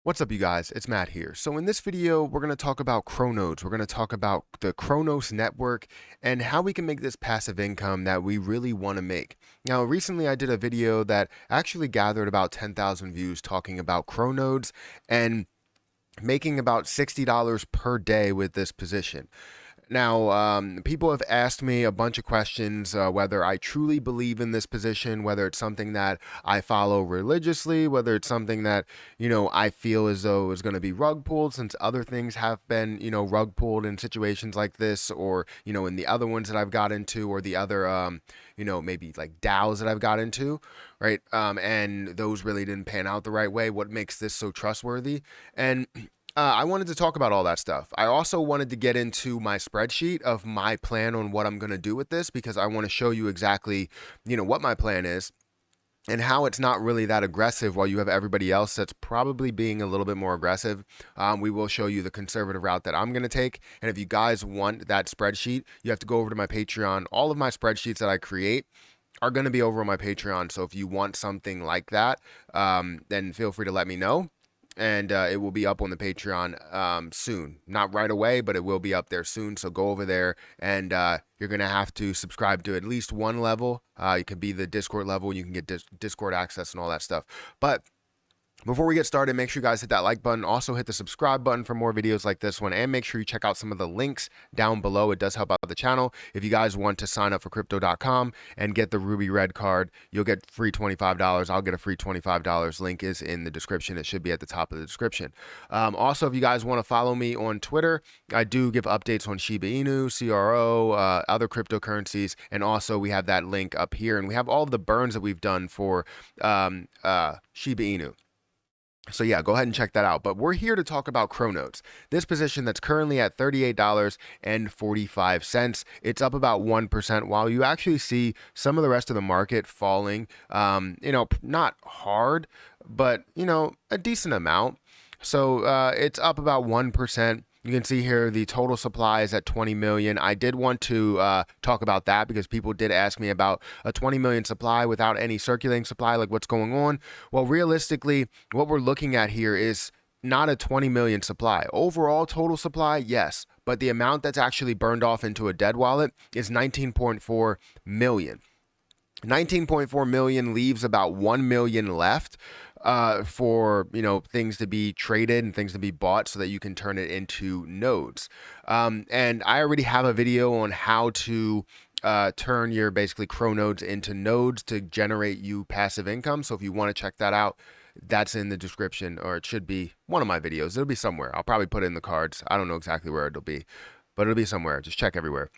What's up, you guys? It's Matt here. So in this video, we're going to talk about CroNodes. We're going to talk about the Cronos network and how we can make this passive income that we really want to make. Now, recently I did a video that actually gathered about 10,000 views talking about CroNodes and making about $60 per day with this position. Now, people have asked me a bunch of questions, whether I truly believe in this position, whether it's something that I follow religiously, whether it's something that, I feel as though is going to be rug pulled, since other things have been, rug pulled in situations like this, or, in the other ones that I've got into, or the other, maybe like DAOs that I've got into, right? And those really didn't pan out the right way. What makes this so trustworthy? And I wanted to talk about all that stuff. I also wanted to get into my spreadsheet of my plan on what I'm going to do with this, because I want to show you exactly, what my plan is and how it's not really that aggressive while you have everybody else that's probably being a little bit more aggressive. We will show you the conservative route that I'm going to take. And if you guys want that spreadsheet, you have to go over to my Patreon. All of my spreadsheets that I create are going to be over on my Patreon. So if you want something like that, then feel free to let me know. And it will be up on the Patreon soon. Not right away, but it will be up there soon. So go over there, and you're going to have to subscribe to at least one level. It could be the Discord level, and you can get Discord access and all that stuff. But before we get started, make sure you guys hit that like button. Also hit the subscribe button for more videos like this one. And make sure you check out some of the links down below. It does help out the channel. If you guys want to sign up for crypto.com and get the Ruby Red card, you'll get free $25. I'll get a free $25. Link is in the description. It should be at the top of the description. Also, if you guys want to follow me on Twitter, I do give updates on Shiba Inu, CRO, other cryptocurrencies. And also we have that link up here. And we have all of the burns that we've done for Shiba Inu. So yeah, go ahead and check that out. But we're here to talk about CroNodes. This position that's currently at $38.45. It's up about 1%, while you actually see some of the rest of the market falling, not hard, but, a decent amount. So it's up about 1%. You can see here the total supply is at 20 million. I did want to talk about that because people did ask me about a 20 million supply without any circulating supply, like what's going on. Well, realistically, what we're looking at here is not a 20 million supply. Overall total supply, yes, but the amount that's actually burned off into a dead wallet is 19.4 million. 19.4 million leaves about 1 million left for things to be traded and things to be bought so that you can turn it into nodes. And I already have a video on how to turn your basically CroNodes into nodes to generate you passive income. So if you want to check that out, that's in the description, or it should be one of my videos. It'll be somewhere. I'll probably put it in the cards. I don't know exactly where it'll be, but it'll be somewhere. Just check everywhere.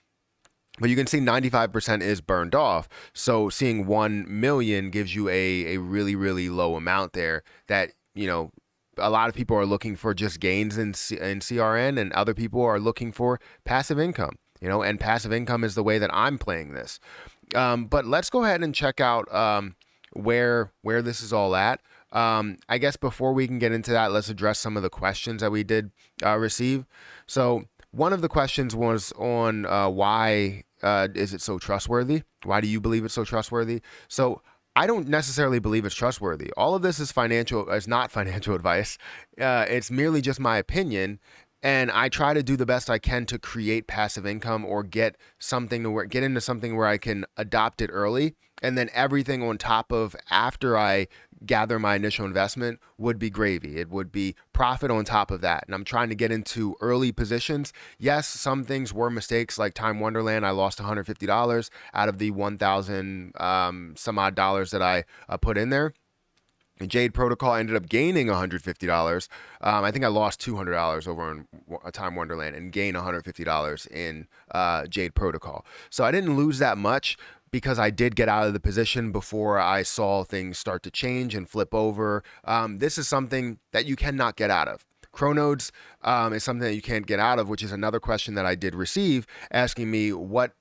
But you can see 95% is burned off. So seeing 1 million gives you a really, really low amount there that, a lot of people are looking for just gains in CRN, and other people are looking for passive income, and passive income is the way that I'm playing this. But let's go ahead and check out where this is all at. I guess before we can get into that, let's address some of the questions that we did receive. So one of the questions was on why is it so trustworthy? Why do you believe it's so trustworthy? So I don't necessarily believe it's trustworthy. All of this is not financial advice. It's merely just my opinion. And I try to do the best I can to create passive income, or get into something where I can adopt it early, and then everything on top of after I gather my initial investment would be gravy. It would be profit on top of that. And I'm trying to get into early positions. Yes, some things were mistakes, like Time Wonderland. I lost $150 out of the 1,000 some odd dollars that I put in there. And Jade Protocol ended up gaining $150. I think I lost $200 over on Time Wonderland and gained $150 in Jade Protocol. So I didn't lose that much, because I did get out of the position before I saw things start to change and flip over. This is something that you cannot get out of. CroNodes is something that you can't get out of, which is another question that I did receive, asking me what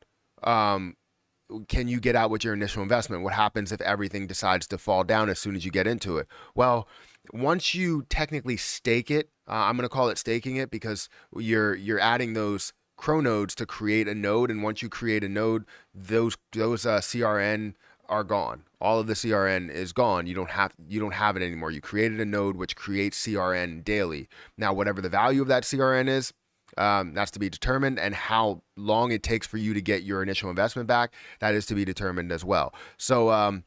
can you get out with your initial investment? What happens if everything decides to fall down as soon as you get into it? Well, once you technically stake it, I'm going to call it staking it, because you're adding those CroNodes to create a node, and once you create a node, those CRN are gone. all of the CRN is gone. You don't have it anymore. You created a node which creates CRN daily. Now, whatever the value of that CRN is, that's to be determined, and how long it takes for you to get your initial investment back, that is to be determined as well. So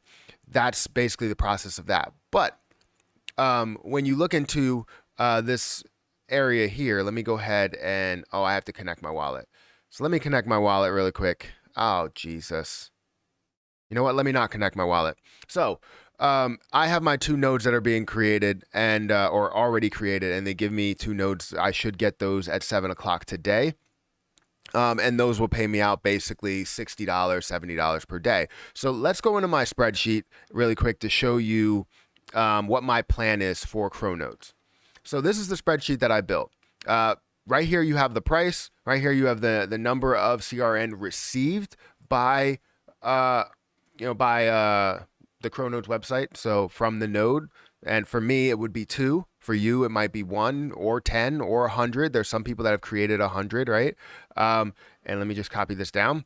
that's basically the process of that. But when you look into this area here, let me go ahead and, I have to connect my wallet. So let me connect my wallet really quick. Oh, Jesus. You know what? Let me not connect my wallet. So I have my 2 nodes that are being created and or already created, and they give me 2 nodes. I should get those at 7 o'clock today. And those will pay me out basically $60, $70 per day. So let's go into my spreadsheet really quick to show you what my plan is for CroNodes. So this is the spreadsheet that I built. Right here you have the price. Right here you have the number of CRN received by the CroNodes website. So from the node, and for me it would be 2. For you it might be 1 or 10 or 100. There's some people that have created 100, right? And let me just copy this down.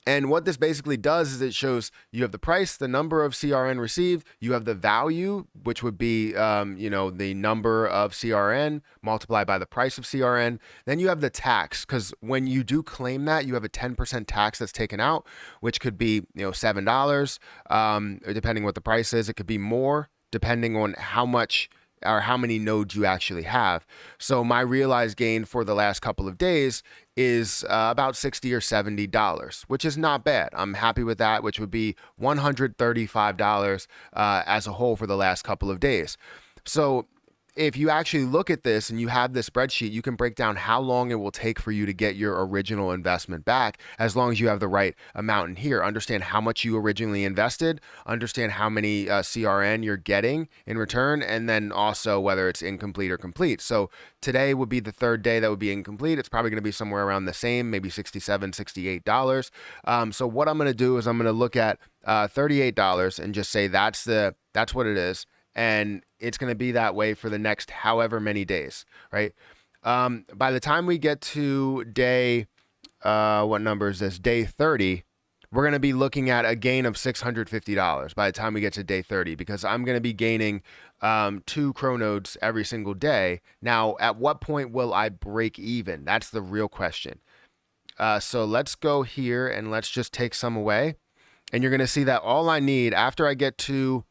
And what this basically does is it shows you have the price, the number of CRN received, you have the value, which would be, the number of CRN multiplied by the price of CRN. Then you have the tax, because when you do claim that, you have a 10% tax that's taken out, which could be, $7, depending what the price is. It could be more, depending on how much or how many nodes you actually have. So my realized gain for the last couple of days is about $60 or $70, which is not bad. I'm happy with that, which would be $135 as a whole for the last couple of days. So if you actually look at this and you have this spreadsheet, you can break down how long it will take for you to get your original investment back, as long as you have the right amount in here. Understand how much you originally invested, understand how many CRN you're getting in return, and then also whether it's incomplete or complete. So today would be the 3rd day that would be incomplete. It's probably going to be somewhere around the same, maybe $67, $68. So what I'm going to do is I'm going to look at $38 and just say that's what it is. And it's going to be that way for the next however many days, right? By the time we get to day, what number is this? Day 30, we're going to be looking at a gain of $650 by the time we get to day 30, because I'm going to be gaining 2 CroNodes every single day. Now, at what point will I break even? That's the real question. So let's go here and let's just take some away. And you're going to see that all I need after I get to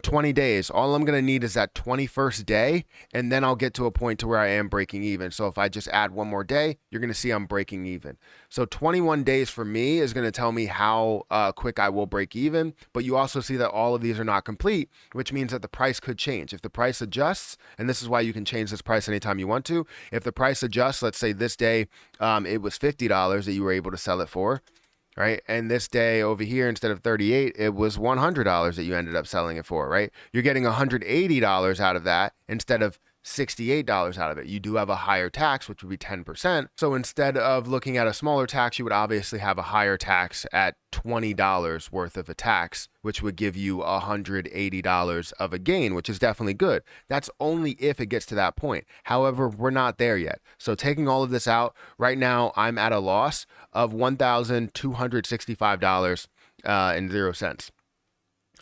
20 days, all I'm going to need is that 21st day, and then I'll get to a point to where I am breaking even. So if I just add 1 more day, you're going to see I'm breaking even. So 21 days for me is going to tell me how quick I will break even. But you also see that all of these are not complete, which means that the price could change. If the price adjusts, and this is why you can change this price anytime you want to. If the price adjusts, let's say this day it was $50 that you were able to sell it for. Right. And this day over here, instead of 38, it was $100 that you ended up selling it for. Right. You're getting $180 out of that instead of $68 out of it. You do have a higher tax, which would be 10%. So instead of looking at a smaller tax, you would obviously have a higher tax at $20 worth of a tax, which would give you $180 of a gain, which is definitely good. That's only if it gets to that point. However, we're not there yet. So taking all of this out, right now I'm at a loss of $1,265 and 0 cents.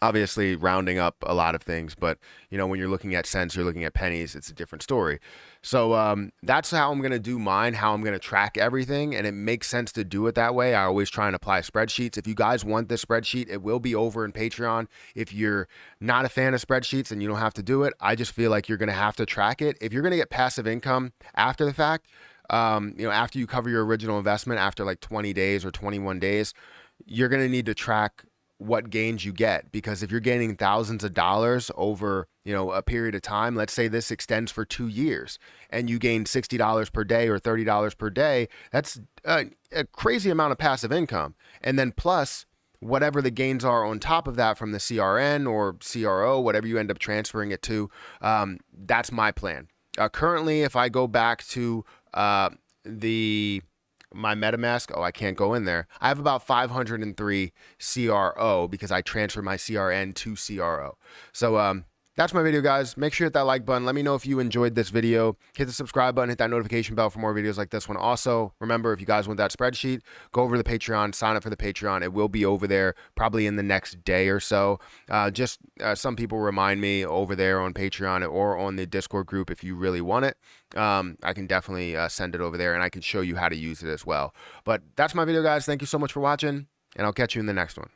Obviously rounding up a lot of things, but when you're looking at cents, you're looking at pennies, it's a different story. So that's how I'm going to do mine, how I'm going to track everything. And it makes sense to do it that way. I always try and apply spreadsheets. If you guys want this spreadsheet, it will be over in Patreon. If you're not a fan of spreadsheets and you don't have to do it, I just feel like you're going to have to track it. If you're going to get passive income after the fact, after you cover your original investment, after like 20 days or 21 days, you're going to need to track what gains you get, because if you're gaining thousands of dollars over a period of time, let's say this extends for 2 years and you gain $60 per day or $30 per day, that's a crazy amount of passive income. And then plus whatever the gains are on top of that from the CRN or CRO, whatever you end up transferring it to, that's my plan. Currently, if I go back to my MetaMask, I can't go in there. I have about 503 CRO because I transferred my CRN to CRO. So that's my video, guys. Make sure you hit that like button. Let me know if you enjoyed this video. Hit the subscribe button, hit that notification bell for more videos like this one. Also, remember, if you guys want that spreadsheet, go over to the Patreon, sign up for the Patreon. It will be over there probably in the next day or so. Some people remind me over there on Patreon or on the Discord group if you really want it. I can definitely send it over there, and I can show you how to use it as well. But that's my video, guys. Thank you so much for watching, and I'll catch you in the next one.